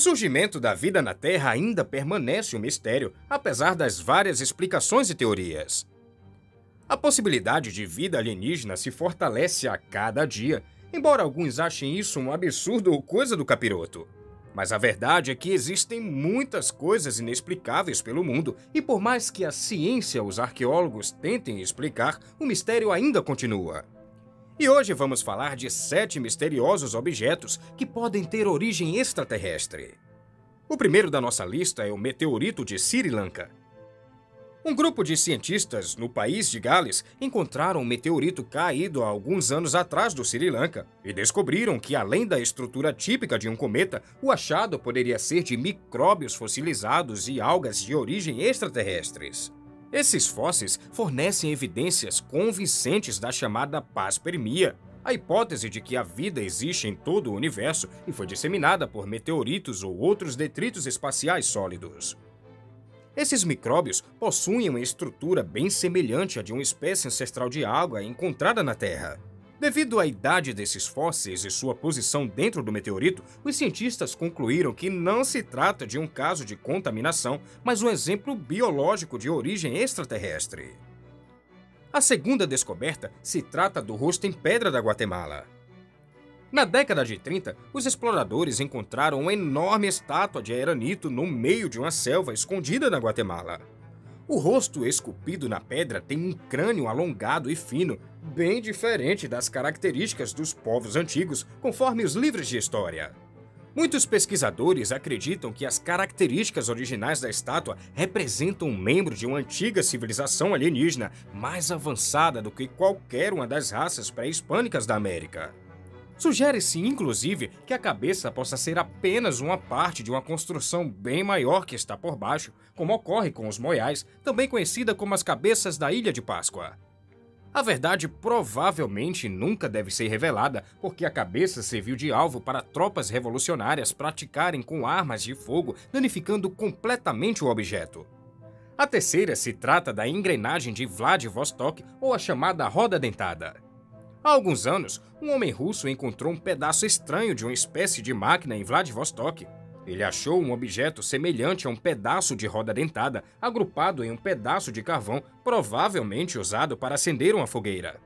surgimento da vida na Terra ainda permanece um mistério, apesar das várias explicações e teorias. A possibilidade de vida alienígena se fortalece a cada dia, embora alguns achem isso um absurdo ou coisa do capiroto. Mas a verdade é que existem muitas coisas inexplicáveis pelo mundo, e por mais que a ciência e os arqueólogos tentem explicar, o mistério ainda continua. E hoje vamos falar de 7 misteriosos objetos que podem ter origem extraterrestre. O primeiro da nossa lista é o meteorito de Sri Lanka. Um grupo de cientistas no país de Gales encontraram um meteorito caído há alguns anos atrás do Sri Lanka e descobriram que, além da estrutura típica de um cometa, o achado poderia ser de micróbios fossilizados e algas de origem extraterrestres. Esses fósseis fornecem evidências convincentes da chamada panspermia, a hipótese de que a vida existe em todo o universo e foi disseminada por meteoritos ou outros detritos espaciais sólidos. Esses micróbios possuem uma estrutura bem semelhante à de uma espécie ancestral de água encontrada na Terra. Devido à idade desses fósseis e sua posição dentro do meteorito, os cientistas concluíram que não se trata de um caso de contaminação, mas um exemplo biológico de origem extraterrestre. A segunda descoberta se trata do rosto em pedra da Guatemala. Na década de 30, os exploradores encontraram uma enorme estátua de Eranito no meio de uma selva escondida na Guatemala. O rosto esculpido na pedra tem um crânio alongado e fino, bem diferente das características dos povos antigos, conforme os livros de história. Muitos pesquisadores acreditam que as características originais da estátua representam um membro de uma antiga civilização alienígena mais avançada do que qualquer uma das raças pré-hispânicas da América. Sugere-se, inclusive, que a cabeça possa ser apenas uma parte de uma construção bem maior que está por baixo, como ocorre com os moiais, também conhecida como as cabeças da Ilha de Páscoa. A verdade provavelmente nunca deve ser revelada, porque a cabeça serviu de alvo para tropas revolucionárias praticarem com armas de fogo, danificando completamente o objeto. A terceira se trata da engrenagem de Vladivostok, ou a chamada roda dentada. Há alguns anos, um homem russo encontrou um pedaço estranho de uma espécie de máquina em Vladivostok. Ele achou um objeto semelhante a um pedaço de roda dentada, agrupado em um pedaço de carvão, provavelmente usado para acender uma fogueira.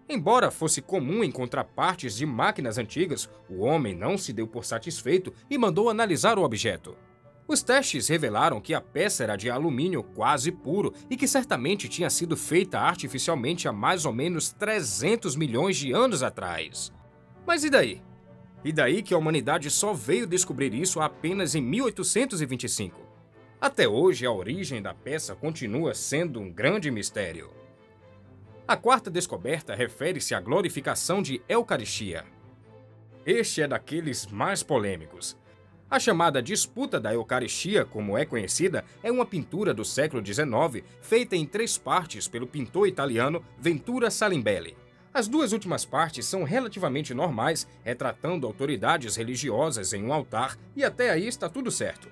Embora fosse comum encontrar partes de máquinas antigas, o homem não se deu por satisfeito e mandou analisar o objeto. Os testes revelaram que a peça era de alumínio quase puro e que certamente tinha sido feita artificialmente há mais ou menos 300 milhões de anos atrás. Mas e daí? E daí que a humanidade só veio descobrir isso apenas em 1825. Até hoje, a origem da peça continua sendo um grande mistério. A quarta descoberta refere-se à glorificação de Eucaristia. Este é daqueles mais polêmicos. A chamada Disputa da Eucaristia, como é conhecida, é uma pintura do século XIX, feita em 3 partes pelo pintor italiano Ventura Salimbelli. As 2 últimas partes são relativamente normais, retratando autoridades religiosas em um altar, e até aí está tudo certo.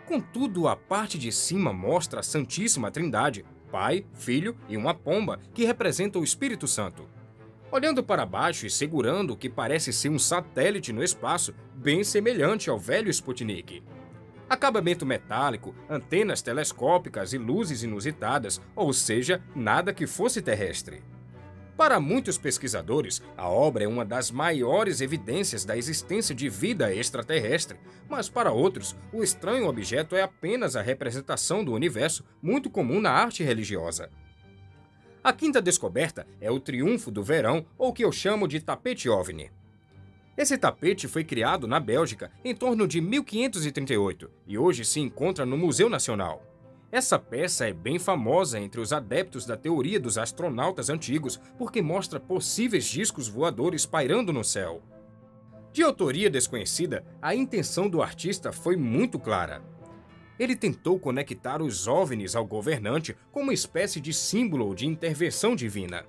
Contudo, a parte de cima mostra a Santíssima Trindade, Pai, Filho e uma pomba, que representa o Espírito Santo. Olhando para baixo e segurando o que parece ser um satélite no espaço, bem semelhante ao velho Sputnik. Acabamento metálico, antenas telescópicas e luzes inusitadas, ou seja, nada que fosse terrestre. Para muitos pesquisadores, a obra é uma das maiores evidências da existência de vida extraterrestre, mas para outros, o estranho objeto é apenas a representação do universo, muito comum na arte religiosa. A quinta descoberta é o Triunfo do Verão, ou que eu chamo de tapete OVNI. Esse tapete foi criado na Bélgica em torno de 1538 e hoje se encontra no Museu Nacional. Essa peça é bem famosa entre os adeptos da teoria dos astronautas antigos porque mostra possíveis discos voadores pairando no céu. De autoria desconhecida, a intenção do artista foi muito clara. Ele tentou conectar os OVNIs ao governante como uma espécie de símbolo de intervenção divina.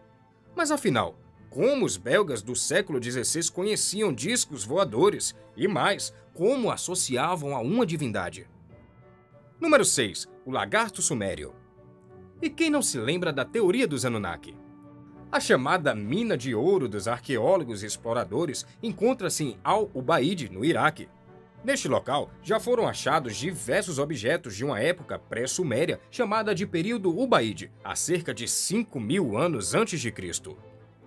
Mas afinal, como os belgas do século XVI conheciam discos voadores e mais, como associavam a uma divindade? Número 6. O lagarto sumério. E quem não se lembra da teoria dos Anunnaki? A chamada mina de ouro dos arqueólogos e exploradores encontra-se em Al-Ubaid, no Iraque. Neste local, já foram achados diversos objetos de uma época pré-suméria chamada de período Ubaíde, há cerca de 5.000 anos antes de Cristo.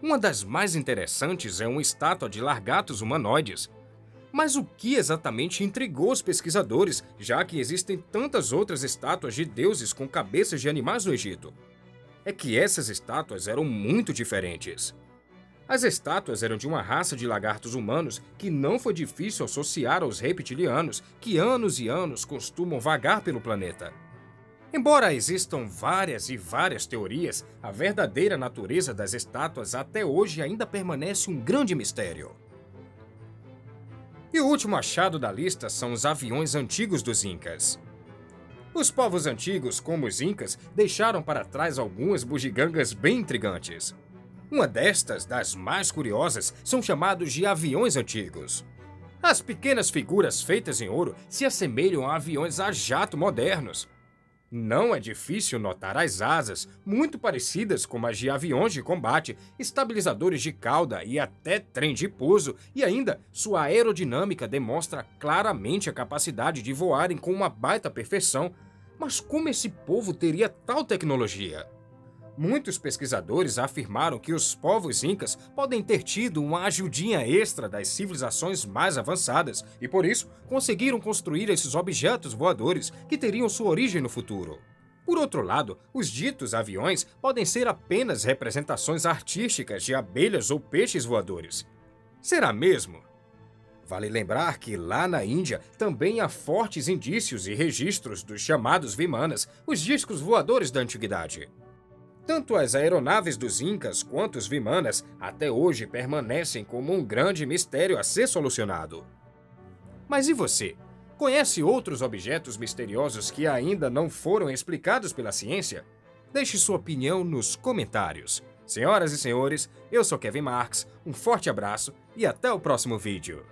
Uma das mais interessantes é uma estátua de largatos humanoides. Mas o que exatamente intrigou os pesquisadores, já que existem tantas outras estátuas de deuses com cabeças de animais no Egito? É que essas estátuas eram muito diferentes. As estátuas eram de uma raça de lagartos humanos que não foi difícil associar aos reptilianos, que anos e anos costumam vagar pelo planeta. Embora existam várias e várias teorias, a verdadeira natureza das estátuas até hoje ainda permanece um grande mistério. E o último achado da lista são os aviões antigos dos Incas. Os povos antigos, como os Incas, deixaram para trás algumas bugigangas bem intrigantes. Uma destas, das mais curiosas, são chamados de aviões antigos. As pequenas figuras feitas em ouro se assemelham a aviões a jato modernos. Não é difícil notar as asas, muito parecidas com as de aviões de combate, estabilizadores de cauda e até trem de pouso, e ainda sua aerodinâmica demonstra claramente a capacidade de voarem com uma baita perfeição. Mas como esse povo teria tal tecnologia? Muitos pesquisadores afirmaram que os povos incas podem ter tido uma ajudinha extra das civilizações mais avançadas e, por isso, conseguiram construir esses objetos voadores que teriam sua origem no futuro. Por outro lado, os ditos aviões podem ser apenas representações artísticas de abelhas ou peixes voadores. Será mesmo? Vale lembrar que lá na Índia também há fortes indícios e registros dos chamados Vimanas, os discos voadores da antiguidade. Tanto as aeronaves dos Incas quanto os Vimanas até hoje permanecem como um grande mistério a ser solucionado. Mas e você? Conhece outros objetos misteriosos que ainda não foram explicados pela ciência? Deixe sua opinião nos comentários. Senhoras e senhores, eu sou Kevin Marks, um forte abraço e até o próximo vídeo.